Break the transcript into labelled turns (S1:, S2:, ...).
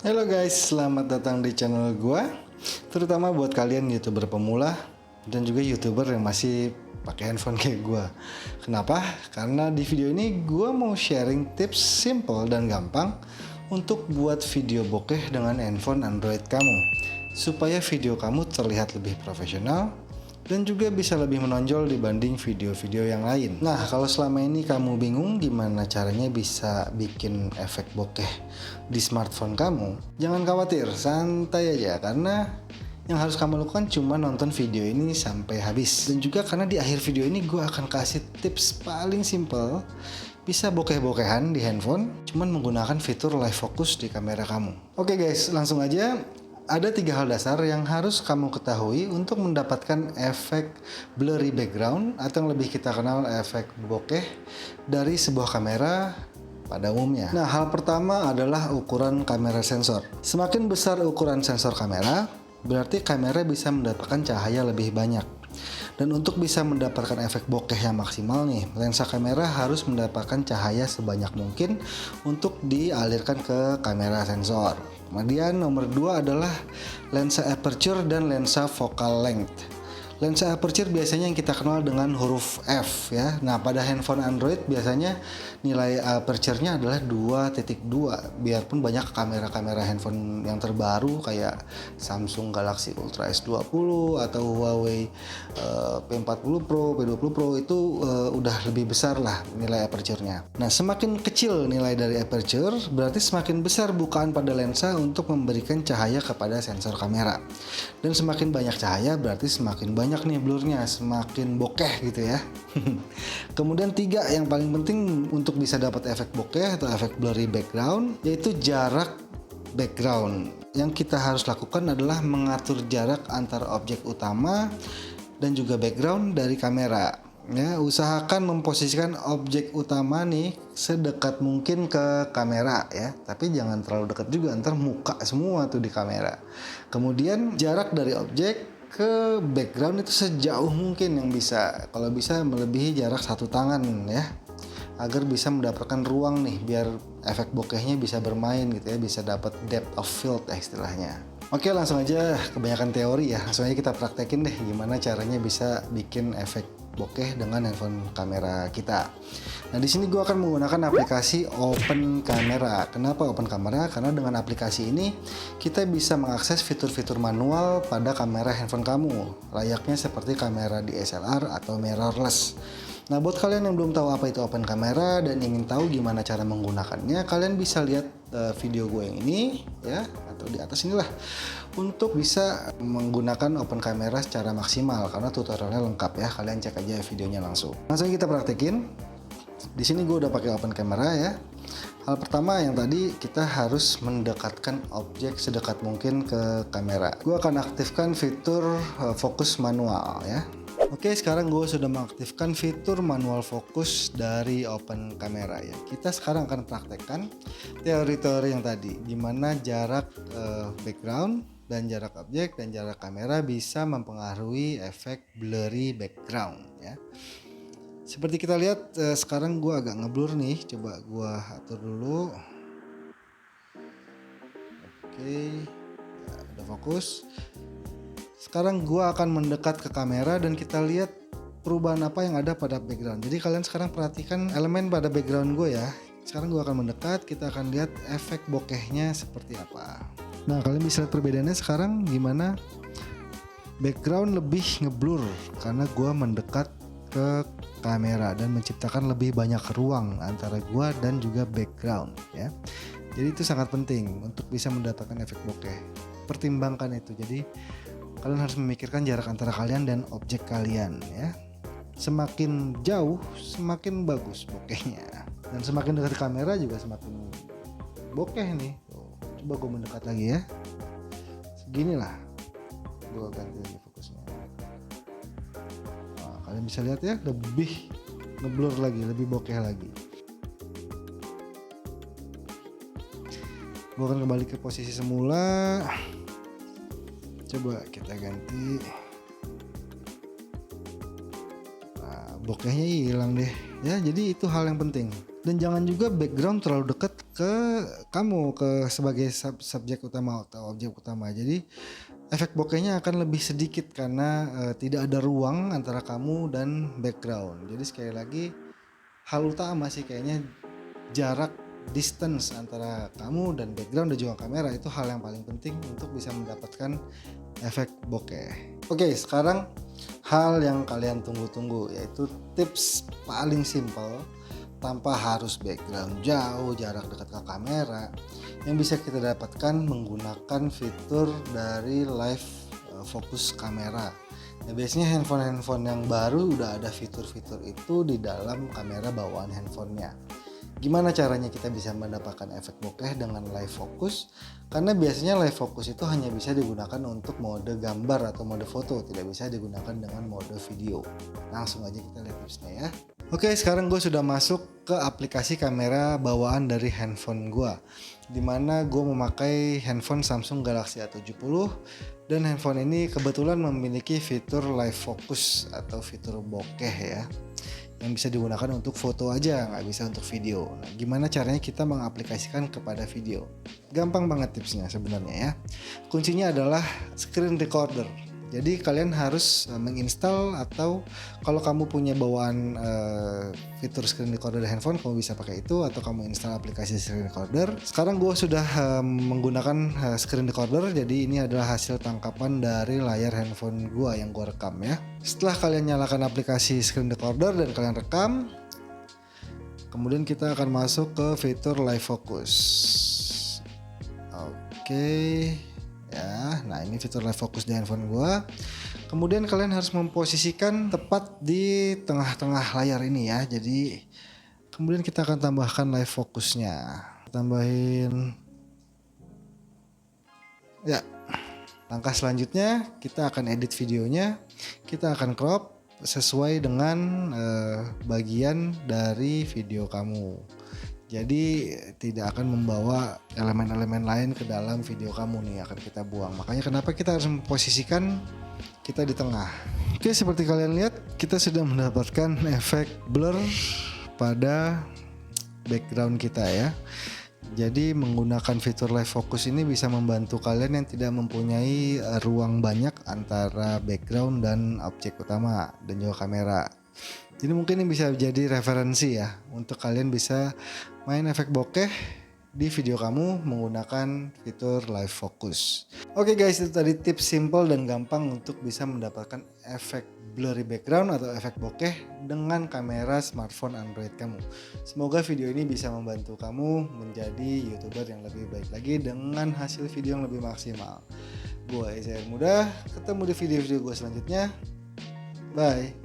S1: Halo guys, selamat datang di channel gua. Terutama buat kalian YouTuber pemula dan juga YouTuber yang masih pakai handphone kayak gua. Kenapa? Karena di video ini gua mau sharing tips simple dan gampang untuk buat video bokeh dengan handphone Android kamu, supaya video kamu terlihat lebih profesional dan juga bisa lebih menonjol dibanding video-video yang lain. Nah, kalau selama ini kamu bingung gimana caranya bisa bikin efek bokeh di smartphone kamu, jangan khawatir, santai aja, karena yang harus kamu lakukan cuma nonton video ini sampai habis. Dan juga karena di akhir video ini gue akan kasih tips paling simple bisa bokeh-bokehan di handphone cuman menggunakan fitur live focus di kamera kamu. Oke guys, langsung aja. Ada 3 hal dasar yang harus kamu ketahui untuk mendapatkan efek blurry background atau yang lebih kita kenal efek bokeh dari sebuah kamera pada umumnya. Nah, hal pertama adalah ukuran kamera sensor. Semakin besar ukuran sensor kamera, berarti kamera bisa mendapatkan cahaya lebih banyak. Dan untuk bisa mendapatkan efek bokeh yang maksimal nih, lensa kamera harus mendapatkan cahaya sebanyak mungkin untuk dialirkan ke kamera sensor. Kemudian nomor 2 adalah lensa aperture dan lensa focal length. Lensa aperture biasanya yang kita kenal dengan huruf F ya. Nah, pada handphone Android biasanya nilai aperture-nya adalah 2.2. Biarpun banyak kamera-kamera handphone yang terbaru kayak Samsung Galaxy Ultra S20 atau Huawei P40 Pro, P20 Pro itu udah lebih besar lah nilai aperture-nya. Nah, semakin kecil nilai dari aperture, berarti semakin besar bukaan pada lensa untuk memberikan cahaya kepada sensor kamera. Dan semakin banyak cahaya berarti semakin banyak nih blurnya, semakin bokeh gitu ya. Kemudian 3 yang paling penting untuk bisa dapat efek bokeh atau efek blurry background, yaitu jarak background. Yang kita harus lakukan adalah mengatur jarak antara objek utama dan juga background dari kamera. Ya, usahakan memposisikan objek utama nih sedekat mungkin ke kamera ya, tapi jangan terlalu dekat juga, ntar muka semua tuh di kamera. Kemudian jarak dari objek ke background itu sejauh mungkin yang bisa, kalau bisa melebihi jarak 1 tangan ya, agar bisa mendapatkan ruang nih biar efek bokehnya bisa bermain gitu ya, bisa dapat depth of field istilahnya. Oke, langsung aja, kebanyakan teori ya, langsung aja kita praktekin deh gimana caranya bisa bikin efek bokeh dengan handphone kamera kita. Nah, di sini gue akan menggunakan aplikasi Open Camera. Kenapa Open Camera? Karena dengan aplikasi ini kita bisa mengakses fitur-fitur manual pada kamera handphone kamu, layaknya seperti kamera DSLR atau mirrorless. Nah, buat kalian yang belum tahu apa itu Open Camera dan ingin tahu gimana cara menggunakannya, kalian bisa lihat video gue yang ini ya, atau di atas inilah, untuk bisa menggunakan Open Camera secara maksimal karena tutorialnya lengkap ya. Kalian cek aja videonya langsung. Langsung kita praktekin. Di sini gue udah pakai Open Camera ya. Hal pertama yang tadi, kita harus mendekatkan objek sedekat mungkin ke kamera. Gue akan aktifkan fitur fokus manual ya. Oke, sekarang gue sudah mengaktifkan fitur manual fokus dari Open Camera ya. Kita sekarang akan praktekkan teori-teori yang tadi, gimana jarak background dan jarak objek dan jarak kamera bisa mempengaruhi efek blurry background ya. Seperti kita lihat sekarang gue agak ngeblur nih, coba gue atur dulu. Oke, ya, udah fokus. Sekarang gue akan mendekat ke kamera dan kita lihat perubahan apa yang ada pada background. Jadi kalian sekarang perhatikan elemen pada background gue ya. Sekarang gue akan mendekat, kita akan lihat efek bokehnya seperti apa. Nah, kalian bisa lihat perbedaannya sekarang gimana background lebih ngeblur karena gue mendekat ke kamera dan menciptakan lebih banyak ruang antara gue dan juga background ya. Jadi itu sangat penting untuk bisa mendapatkan efek bokeh. Pertimbangkan itu. Jadi kalian harus memikirkan jarak antara kalian dan objek kalian ya. Semakin jauh semakin bagus bokehnya, dan semakin dekat kamera juga semakin bokeh nih. Tuh, coba gue mendekat lagi ya, seginilah. Gue ganti lagi fokusnya. Nah, kalian bisa lihat ya, lebih ngeblur lagi, lebih bokeh lagi. Gue akan kembali ke posisi semula. Coba kita ganti. Nah, bokehnya hilang deh ya. Jadi itu hal yang penting. Dan jangan juga background terlalu dekat ke kamu, ke sebagai subjek utama atau objek utama. Jadi efek bokehnya akan lebih sedikit karena tidak ada ruang antara kamu dan background. Jadi sekali lagi hal utama sih kayaknya jarak, distance antara kamu dan background dan juga kamera itu hal yang paling penting untuk bisa mendapatkan efek bokeh. Oke, sekarang hal yang kalian tunggu-tunggu yaitu tips paling simple tanpa harus background jauh, jarak dekat ke kamera, yang bisa kita dapatkan menggunakan fitur dari live focus kamera. Nah, biasanya handphone yang baru udah ada fitur-fitur itu di dalam kamera bawaan handphonenya. Gimana caranya kita bisa mendapatkan efek bokeh dengan live focus? Karena biasanya live focus itu hanya bisa digunakan untuk mode gambar atau mode foto, tidak bisa digunakan dengan mode video. Langsung aja kita lihat tipsnya ya. Oke, sekarang gue sudah masuk ke aplikasi kamera bawaan dari handphone gue, dimana gue memakai handphone Samsung Galaxy A70 dan handphone ini kebetulan memiliki fitur live focus atau fitur bokeh ya, yang bisa digunakan untuk foto aja, nggak bisa untuk video. Nah, gimana caranya kita mengaplikasikan kepada video? Gampang banget tipsnya sebenarnya ya. Kuncinya adalah screen recorder. Jadi kalian harus menginstal, atau kalau kamu punya bawaan fitur screen recorder di handphone, kamu bisa pakai itu, atau kamu install aplikasi screen recorder. Sekarang gue sudah menggunakan screen recorder, jadi ini adalah hasil tangkapan dari layar handphone gue yang gue rekam ya. Setelah kalian nyalakan aplikasi screen recorder dan kalian rekam, kemudian kita akan masuk ke fitur live focus. Oke. Ya, nah ini fitur live focus di handphone gua. Kemudian kalian harus memposisikan tepat di tengah-tengah layar ini ya. Jadi kemudian kita akan tambahkan live focusnya. Tambahin. Ya. Langkah selanjutnya kita akan edit videonya. Kita akan crop sesuai dengan bagian dari video kamu. Jadi tidak akan membawa elemen-elemen lain ke dalam video kamu nih, akan kita buang. Makanya kenapa kita harus memposisikan kita di tengah. Oke, seperti kalian lihat kita sudah mendapatkan efek blur pada background kita ya. Jadi menggunakan fitur live focus ini bisa membantu kalian yang tidak mempunyai ruang banyak antara background dan objek utama dan juga kamera. Jadi mungkin ini bisa jadi referensi ya untuk kalian bisa main efek bokeh di video kamu menggunakan fitur live focus. Oke guys, itu tadi tips simple dan gampang untuk bisa mendapatkan efek blurry background atau efek bokeh dengan kamera smartphone Android kamu. Semoga video ini bisa membantu kamu menjadi YouTuber yang lebih baik lagi dengan hasil video yang lebih maksimal. Gue Eza Muda, ketemu di video-video gue selanjutnya. Bye.